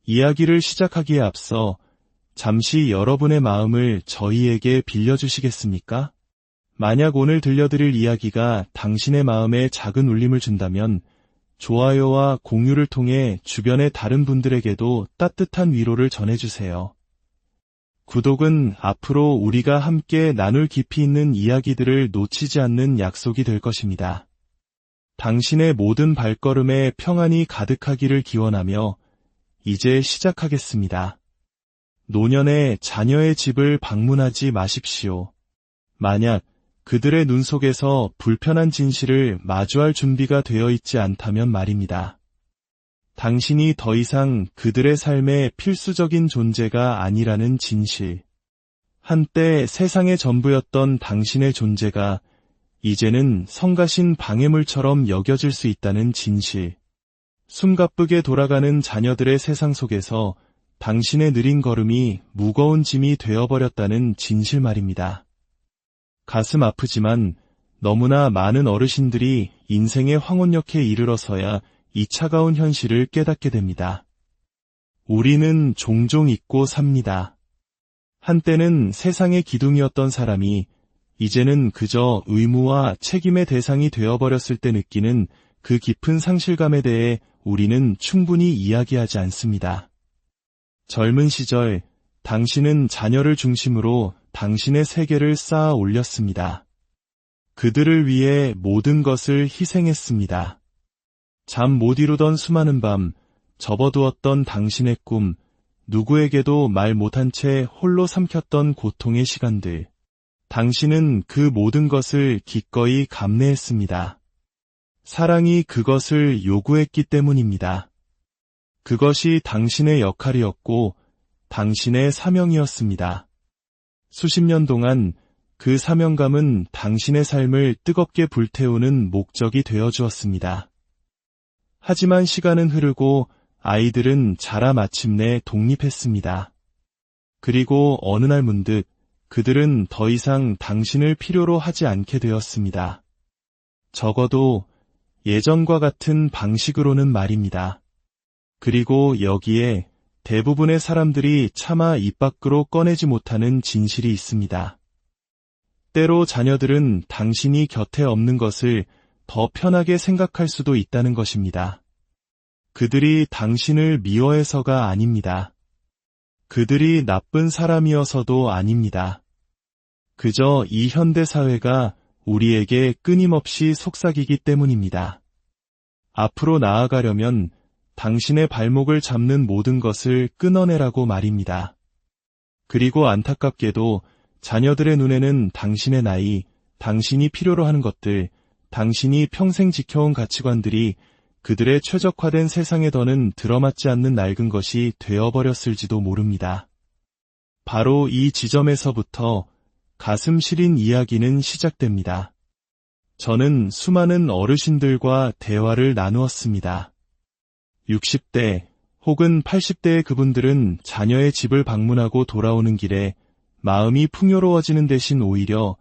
이야기를 시작하기에 앞서 잠시 여러분의 마음을 저희에게 빌려주시겠습니까? 만약 오늘 들려드릴 이야기가 당신의 마음에 작은 울림을 준다면 좋아요와 공유를 통해 주변의 다른 분들에게도 따뜻한 위로를 전해주세요. 구독은 앞으로 우리가 함께 나눌 깊이 있는 이야기들을 놓치지 않는 약속이 될 것입니다. 당신의 모든 발걸음에 평안이 가득하기를 기원하며 이제 시작하겠습니다. 노년에 자녀의 집을 방문하지 마십시오. 만약 그들의 눈 속에서 불편한 진실을 마주할 준비가 되어 있지 않다면 말입니다. 당신이 더 이상 그들의 삶의 필수적인 존재가 아니라는 진실. 한때 세상의 전부였던 당신의 존재가 이제는 성가신 방해물처럼 여겨질 수 있다는 진실. 숨가쁘게 돌아가는 자녀들의 세상 속에서 당신의 느린 걸음이 무거운 짐이 되어버렸다는 진실 말입니다. 가슴 아프지만 너무나 많은 어르신들이 인생의 황혼역에 이르러서야 이 차가운 현실을 깨닫게 됩니다. 우리는 종종 잊고 삽니다. 한때는 세상의 기둥이었던 사람이 이제는 그저 의무와 책임의 대상이 되어버렸을 때 느끼는 그 깊은 상실감에 대해 우리는 충분히 이야기하지 않습니다. 젊은 시절 당신은 자녀를 중심으로 당신의 세계를 쌓아 올렸습니다. 그들을 위해 모든 것을 희생했습니다. 잠 못 이루던 수많은 밤, 접어두었던 당신의 꿈, 누구에게도 말 못한 채 홀로 삼켰던 고통의 시간들. 당신은 그 모든 것을 기꺼이 감내했습니다. 사랑이 그것을 요구했기 때문입니다. 그것이 당신의 역할이었고 당신의 사명이었습니다. 수십 년 동안 그 사명감은 당신의 삶을 뜨겁게 불태우는 목적이 되어 주었습니다. 하지만 시간은 흐르고 아이들은 자라 마침내 독립했습니다. 그리고 어느 날 문득 그들은 더 이상 당신을 필요로 하지 않게 되었습니다. 적어도 예전과 같은 방식으로는 말입니다. 그리고 여기에 대부분의 사람들이 차마 입 밖으로 꺼내지 못하는 진실이 있습니다. 때로 자녀들은 당신이 곁에 없는 것을 더 편하게 생각할 수도 있다는 것입니다. 그들이 당신을 미워해서가 아닙니다. 그들이 나쁜 사람이어서도 아닙니다. 그저 이 현대 사회가 우리에게 끊임없이 속삭이기 때문입니다. 앞으로 나아가려면 당신의 발목을 잡는 모든 것을 끊어내라고 말입니다. 그리고 안타깝게도 자녀들의 눈에는 당신의 나이, 당신이 필요로 하는 것들, 당신이 평생 지켜온 가치관들이 그들의 최적화된 세상에 더는 들어맞지 않는 낡은 것이 되어버렸을지도 모릅니다. 바로 이 지점에서부터 가슴 시린 이야기는 시작됩니다. 저는 수많은 어르신들과 대화를 나누었습니다. 60대 혹은 80대의 그분들은 자녀의 집을 방문하고 돌아오는 길에 마음이 풍요로워지는 대신 오히려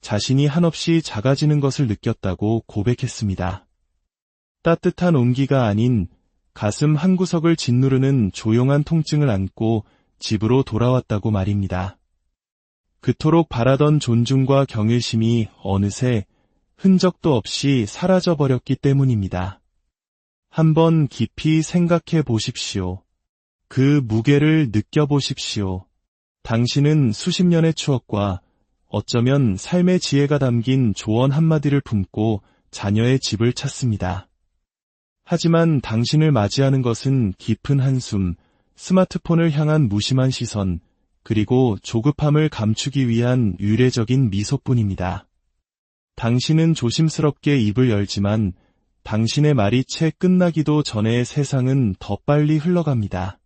자신이 한없이 작아지는 것을 느꼈다고 고백했습니다. 따뜻한 온기가 아닌 가슴 한구석을 짓누르는 조용한 통증을 안고 집으로 돌아왔다고 말입니다. 그토록 바라던 존중과 경외심이 어느새 흔적도 없이 사라져버렸기 때문입니다. 한번 깊이 생각해 보십시오. 그 무게를 느껴보십시오. 당신은 수십 년의 추억과 어쩌면 삶의 지혜가 담긴 조언 한마디를 품고 자녀의 집을 찾습니다. 하지만 당신을 맞이하는 것은 깊은 한숨, 스마트폰을 향한 무심한 시선, 그리고 조급함을 감추기 위한 유례적인 미소뿐입니다. 당신은 조심스럽게 입을 열지만 당신의 말이 채 끝나기도 전에 세상은 더 빨리 흘러갑니다.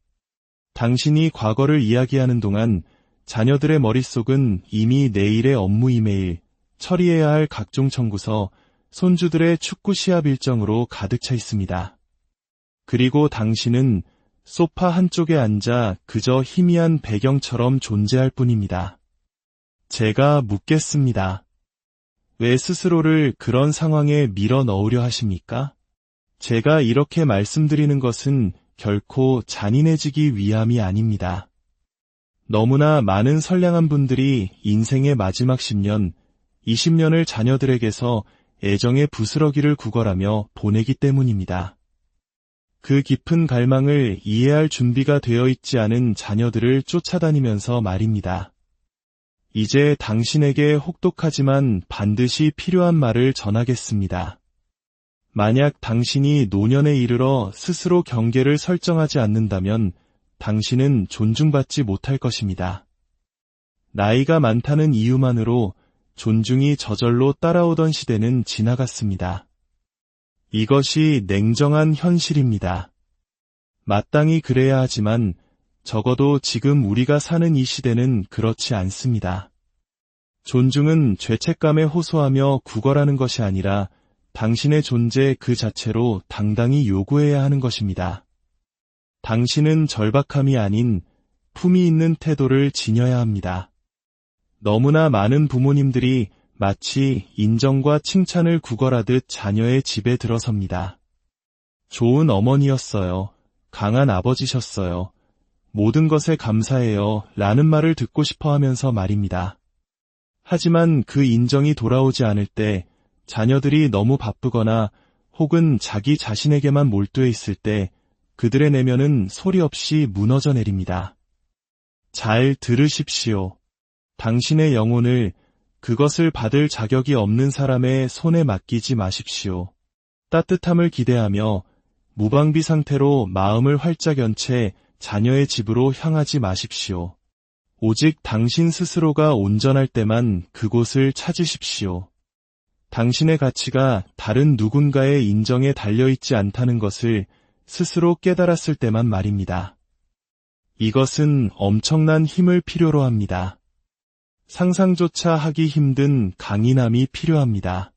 당신이 과거를 이야기하는 동안 자녀들의 머릿속은 이미 내일의 업무 이메일, 처리해야 할 각종 청구서, 손주들의 축구 시합 일정으로 가득 차 있습니다. 그리고 당신은 소파 한쪽에 앉아 그저 희미한 배경처럼 존재할 뿐입니다. 제가 묻겠습니다. 왜 스스로를 그런 상황에 밀어 넣으려 하십니까? 제가 이렇게 말씀드리는 것은 결코 잔인해지기 위함이 아닙니다. 너무나 많은 선량한 분들이 인생의 마지막 10년, 20년을 자녀들에게서 애정의 부스러기를 구걸하며 보내기 때문입니다. 그 깊은 갈망을 이해할 준비가 되어 있지 않은 자녀들을 쫓아다니면서 말입니다. 이제 당신에게 혹독하지만 반드시 필요한 말을 전하겠습니다. 만약 당신이 노년에 이르러 스스로 경계를 설정하지 않는다면 당신은 존중받지 못할 것입니다. 나이가 많다는 이유만으로 존중이 저절로 따라오던 시대는 지나갔습니다. 이것이 냉정한 현실입니다. 마땅히 그래야 하지만 적어도 지금 우리가 사는 이 시대는 그렇지 않습니다. 존중은 죄책감에 호소하며 구걸하는 것이 아니라 당신의 존재 그 자체로 당당히 요구해야 하는 것입니다. 당신은 절박함이 아닌 품위 있는 태도를 지녀야 합니다. 너무나 많은 부모님들이 마치 인정과 칭찬을 구걸하듯 자녀의 집에 들어섭니다. 좋은 어머니였어요. 강한 아버지셨어요. 모든 것에 감사해요. 라는 말을 듣고 싶어 하면서 말입니다. 하지만 그 인정이 돌아오지 않을 때 자녀들이 너무 바쁘거나 혹은 자기 자신에게만 몰두해 있을 때 그들의 내면은 소리 없이 무너져 내립니다. 잘 들으십시오. 당신의 영혼을 그것을 받을 자격이 없는 사람의 손에 맡기지 마십시오. 따뜻함을 기대하며 무방비 상태로 마음을 활짝 연 채 자녀의 집으로 향하지 마십시오. 오직 당신 스스로가 온전할 때만 그곳을 찾으십시오. 당신의 가치가 다른 누군가의 인정에 달려있지 않다는 것을 스스로 깨달았을 때만 말입니다. 이것은 엄청난 힘을 필요로 합니다. 상상조차 하기 힘든 강인함이 필요합니다.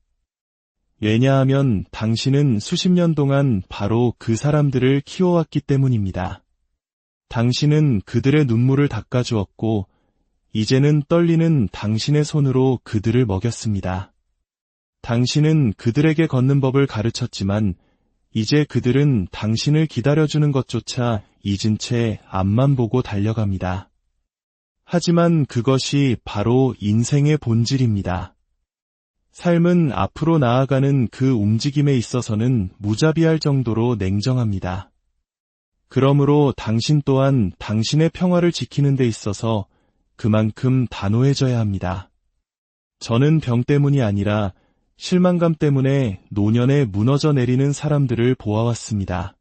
왜냐하면 당신은 수십 년 동안 바로 그 사람들을 키워왔기 때문입니다. 당신은 그들의 눈물을 닦아주었고 이제는 떨리는 당신의 손으로 그들을 먹였습니다. 당신은 그들에게 걷는 법을 가르쳤지만 이제 그들은 당신을 기다려주는 것조차 잊은 채 앞만 보고 달려갑니다. 하지만 그것이 바로 인생의 본질입니다. 삶은 앞으로 나아가는 그 움직임에 있어서는 무자비할 정도로 냉정합니다. 그러므로 당신 또한 당신의 평화를 지키는 데 있어서 그만큼 단호해져야 합니다. 저는 병 때문이 아니라 실망감 때문에 노년에 무너져 내리는 사람들을 보아왔습니다.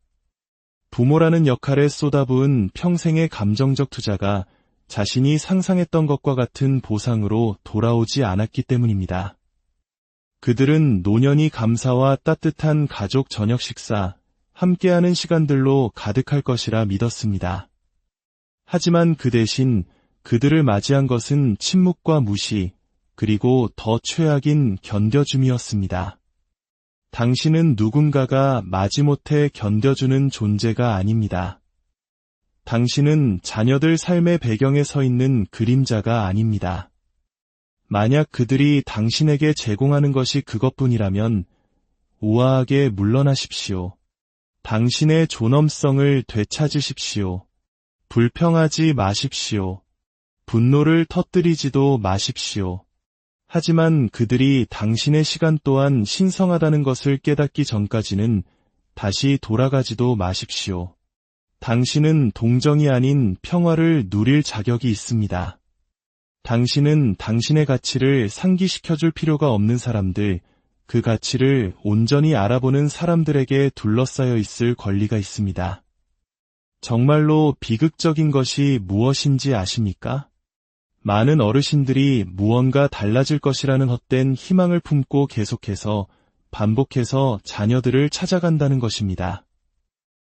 부모라는 역할에 쏟아부은 평생의 감정적 투자가 자신이 상상했던 것과 같은 보상으로 돌아오지 않았기 때문입니다. 그들은 노년이 감사와 따뜻한 가족 저녁 식사, 함께하는 시간들로 가득할 것이라 믿었습니다. 하지만 그 대신 그들을 맞이한 것은 침묵과 무시, 그리고 더 최악인 견뎌줌이었습니다. 당신은 누군가가 마지못해 견뎌주는 존재가 아닙니다. 당신은 자녀들 삶의 배경에 서 있는 그림자가 아닙니다. 만약 그들이 당신에게 제공하는 것이 그것뿐이라면 우아하게 물러나십시오. 당신의 존엄성을 되찾으십시오. 불평하지 마십시오. 분노를 터뜨리지도 마십시오. 하지만 그들이 당신의 시간 또한 신성하다는 것을 깨닫기 전까지는 다시 돌아가지도 마십시오. 당신은 동정이 아닌 평화를 누릴 자격이 있습니다. 당신은 당신의 가치를 상기시켜줄 필요가 없는 사람들, 그 가치를 온전히 알아보는 사람들에게 둘러싸여 있을 권리가 있습니다. 정말로 비극적인 것이 무엇인지 아십니까? 많은 어르신들이 무언가 달라질 것이라는 헛된 희망을 품고 계속해서 반복해서 자녀들을 찾아간다는 것입니다.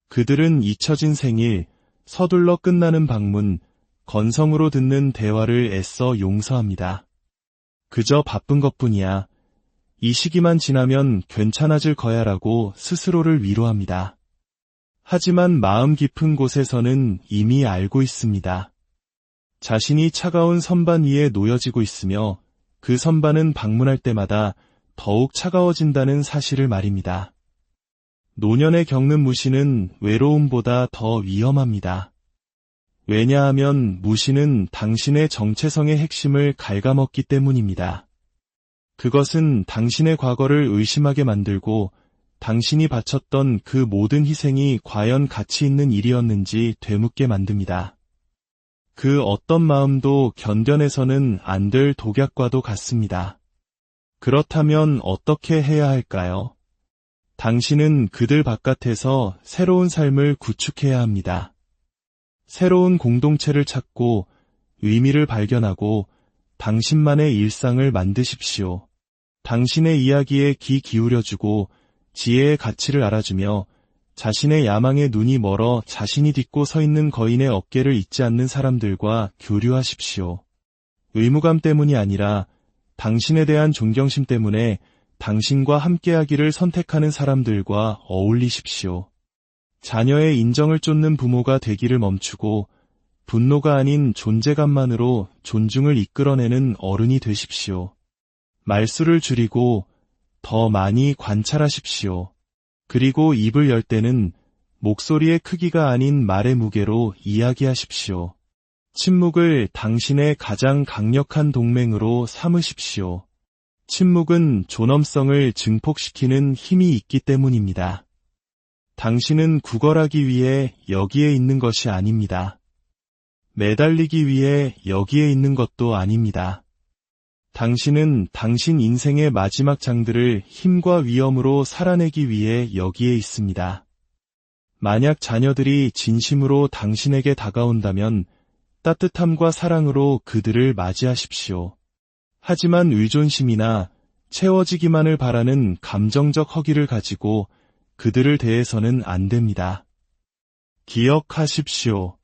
그들은 잊혀진 생일, 서둘러 끝나는 방문, 건성으로 듣는 대화를 애써 용서합니다. 그저 바쁜 것뿐이야. 이 시기만 지나면 괜찮아질 거야라고 스스로를 위로합니다. 하지만 마음 깊은 곳에서는 이미 알고 있습니다. 자신이 차가운 선반 위에 놓여지고 있으며 그 선반은 방문할 때마다 더욱 차가워진다는 사실을 말입니다. 노년에 겪는 무시는 외로움보다 더 위험합니다. 왜냐하면 무시는 당신의 정체성의 핵심을 갉아먹기 때문입니다. 그것은 당신의 과거를 의심하게 만들고 당신이 바쳤던 그 모든 희생이 과연 가치 있는 일이었는지 되묻게 만듭니다. 그 어떤 마음도 견뎌내서는 안 될 독약과도 같습니다. 그렇다면 어떻게 해야 할까요? 당신은 그들 바깥에서 새로운 삶을 구축해야 합니다. 새로운 공동체를 찾고 의미를 발견하고 당신만의 일상을 만드십시오. 당신의 이야기에 귀 기울여주고 지혜의 가치를 알아주며 자신의 야망에 눈이 멀어 자신이 딛고 서 있는 거인의 어깨를 잇지 않는 사람들과 교류하십시오. 의무감 때문이 아니라 당신에 대한 존경심 때문에 당신과 함께하기를 선택하는 사람들과 어울리십시오. 자녀의 인정을 쫓는 부모가 되기를 멈추고 분노가 아닌 존재감만으로 존중을 이끌어내는 어른이 되십시오. 말수를 줄이고 더 많이 관찰하십시오. 그리고 입을 열 때는 목소리의 크기가 아닌 말의 무게로 이야기하십시오. 침묵을 당신의 가장 강력한 동맹으로 삼으십시오. 침묵은 존엄성을 증폭시키는 힘이 있기 때문입니다. 당신은 구걸하기 위해 여기에 있는 것이 아닙니다. 매달리기 위해 여기에 있는 것도 아닙니다. 당신은 당신 인생의 마지막 장들을 힘과 위엄으로 살아내기 위해 여기에 있습니다. 만약 자녀들이 진심으로 당신에게 다가온다면 따뜻함과 사랑으로 그들을 맞이하십시오. 하지만 의존심이나 채워지기만을 바라는 감정적 허기를 가지고 그들을 대해서는 안 됩니다. 기억하십시오.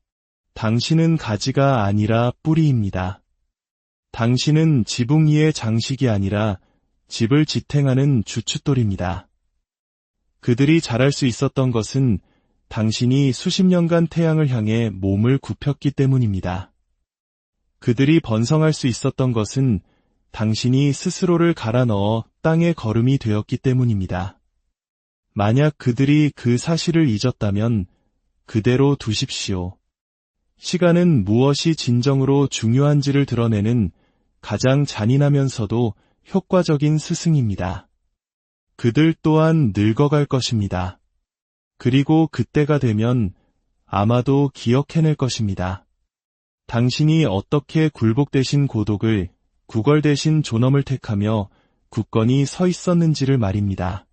당신은 가지가 아니라 뿌리입니다. 당신은 지붕 위의 장식이 아니라 집을 지탱하는 주춧돌입니다. 그들이 자랄 수 있었던 것은 당신이 수십 년간 태양을 향해 몸을 굽혔기 때문입니다. 그들이 번성할 수 있었던 것은 당신이 스스로를 갈아 넣어 땅의 거름이 되었기 때문입니다. 만약 그들이 그 사실을 잊었다면 그대로 두십시오. 시간은 무엇이 진정으로 중요한지를 드러내는 가장 잔인하면서도 효과적인 스승입니다. 그들 또한 늙어갈 것입니다. 그리고 그때가 되면 아마도 기억해낼 것입니다. 당신이 어떻게 굴복 대신 고독을, 구걸 대신 존엄을 택하며 굳건히 서 있었는지를 말입니다.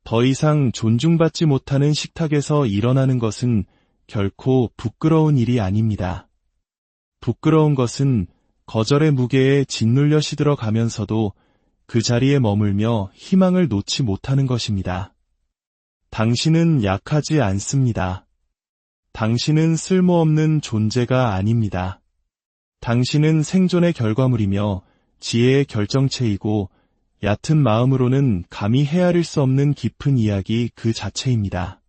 더 이상 존중받지 못하는 식탁에서 일어나는 것은 결코 부끄러운 일이 아닙니다. 부끄러운 것은 거절의 무게에 짓눌려 시들어 가면서도 그 자리에 머물며 희망을 놓지 못하는 것입니다. 당신은 약하지 않습니다. 당신은 쓸모없는 존재가 아닙니다. 당신은 생존의 결과물이며 지혜의 결정체이고 얕은 마음으로는 감히 헤아릴 수 없는 깊은 이야기 그 자체입니다.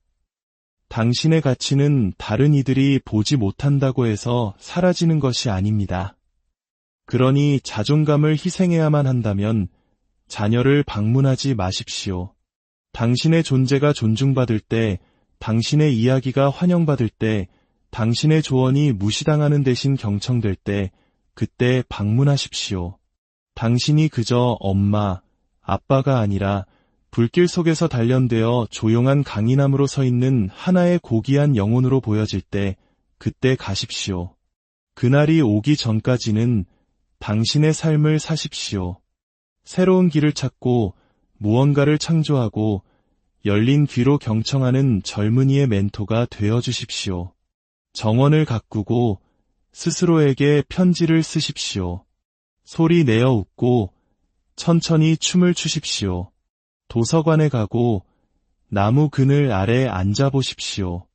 당신의 가치는 다른 이들이 보지 못한다고 해서 사라지는 것이 아닙니다. 그러니 자존감을 희생해야만 한다면 자녀를 방문하지 마십시오. 당신의 존재가 존중받을 때, 당신의 이야기가 환영받을 때, 당신의 조언이 무시당하는 대신 경청될 때, 그때 방문하십시오. 당신이 그저 엄마, 아빠가 아니라 불길 속에서 단련되어 조용한 강인함으로 서 있는 하나의 고귀한 영혼으로 보여질 때, 그때 가십시오. 그날이 오기 전까지는 당신의 삶을 사십시오. 새로운 길을 찾고 무언가를 창조하고 열린 귀로 경청하는 젊은이의 멘토가 되어주십시오. 정원을 가꾸고 스스로에게 편지를 쓰십시오. 소리 내어 웃고 천천히 춤을 추십시오. 도서관에 가고 나무 그늘 아래 앉아보십시오.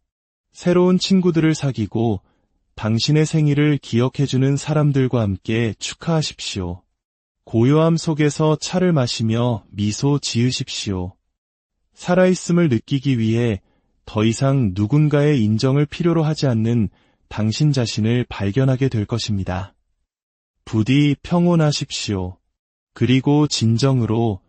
새로운 친구들을 사귀고 당신의 생일을 기억해주는 사람들과 함께 축하하십시오. 고요함 속에서 차를 마시며 미소 지으십시오. 살아있음을 느끼기 위해 더 이상 누군가의 인정을 필요로 하지 않는 당신 자신을 발견하게 될 것입니다. 부디 평온하십시오. 그리고 진정으로